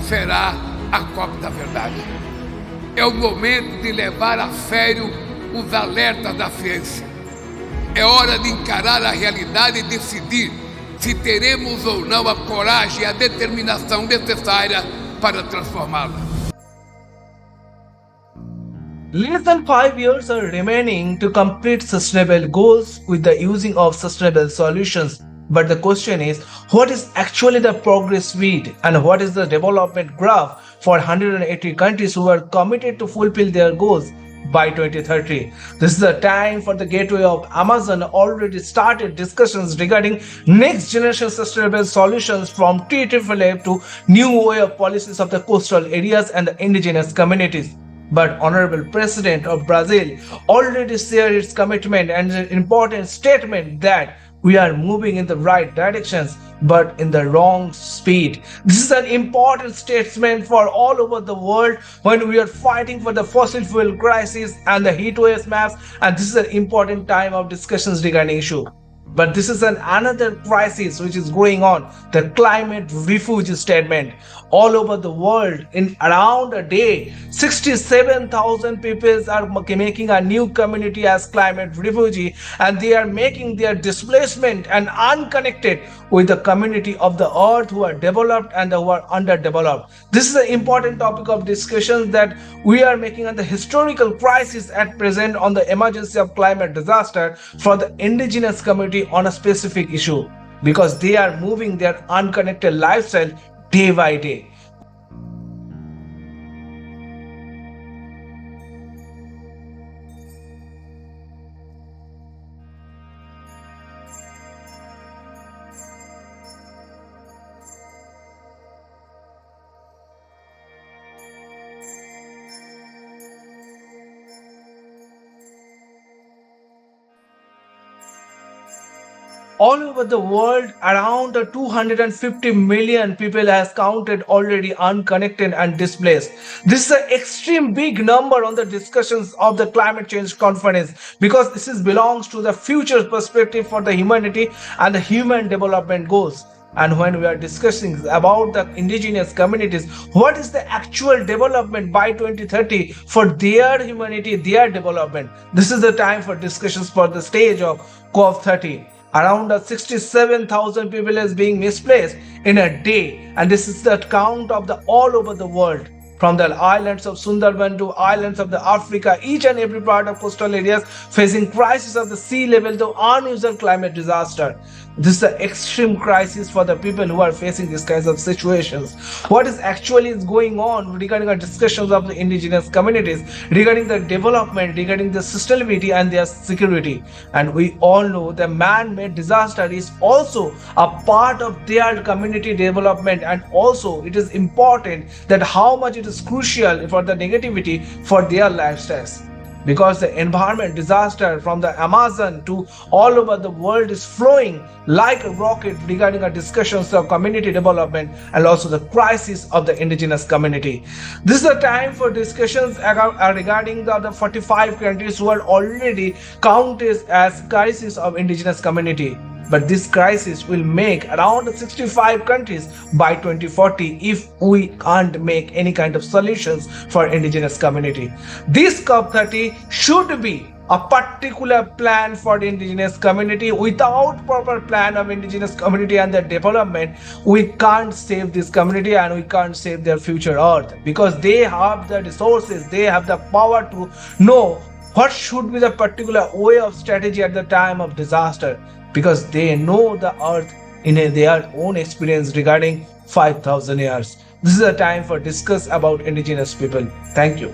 será a COP da verdade. É o momento de levar a sério os alertas da ciência. É hora de encarar a realidade e decidir se teremos ou não a coragem e a determinação necessária para transformá-la. Less than 5 years are remaining to complete sustainable goals with the using of sustainable solutions. But the question is, what is actually the progress speed and what is the development graph for 180 countries who are committed to fulfill their goals by 2030? This is the time for the Gateway of Amazon already started discussions regarding next generation sustainable solutions from TFLA to new way of policies of the coastal areas and the indigenous communities. But Honorable President of Brazil already shared its commitment and an important statement that we are moving in the right directions but in the wrong speed. This is an important statement for all over the world when we are fighting for the fossil fuel crisis and the heat wave maps, and this is an important time of discussions regarding issue. But this is another crisis which is going on, the climate refugee statement. All over the world, in around a day, 67,000 people are making a new community as climate refugee, and they are making their displacement and unconnected with the community of the earth who are developed and who are underdeveloped. This is an important topic of discussion that we are making on the historical crisis at present on the emergency of climate disaster for the indigenous community on a specific issue, because they are moving their unconnected lifestyle day by day. All over the world, around 250 million people has counted already unconnected and displaced. This is an extreme big number on the discussions of the climate change conference, because this belongs to the future perspective for the humanity and the human development goals. And when we are discussing about the indigenous communities, what is the actual development by 2030 for their humanity, their development? This is the time for discussions for the stage of COP30. Around 67,000 people is being misplaced in a day, and this is the count of the all over the world. From the islands of Sundarban to islands of the Africa, each and every part of coastal areas facing crisis of the sea level to unusual climate disaster. This is an extreme crisis for the people who are facing these kinds of situations. What is actually going on regarding our discussions of the indigenous communities, regarding the development, regarding the sustainability and their security. And we all know the man-made disaster is also a part of their community development, and also it is important that how much it is crucial for the negativity for their lifestyles. Because the environment disaster from the Amazon to all over the world is flowing like a rocket regarding our discussions of community development and also the crisis of the indigenous community. This is a time for discussions regarding the 45 countries who are already counted as crisis of indigenous community. But this crisis will make around 65 countries by 2040 if we can't make any kind of solutions for indigenous community. This COP30 should be a particular plan for the indigenous community. Without proper plan of indigenous community and their development, we can't save this community and we can't save their future earth, because they have the resources, they have the power to know what should be the particular way of strategy at the time of disaster, because they know the earth in their own experience regarding 5,000 years. This is a time for discuss about indigenous people. Thank you.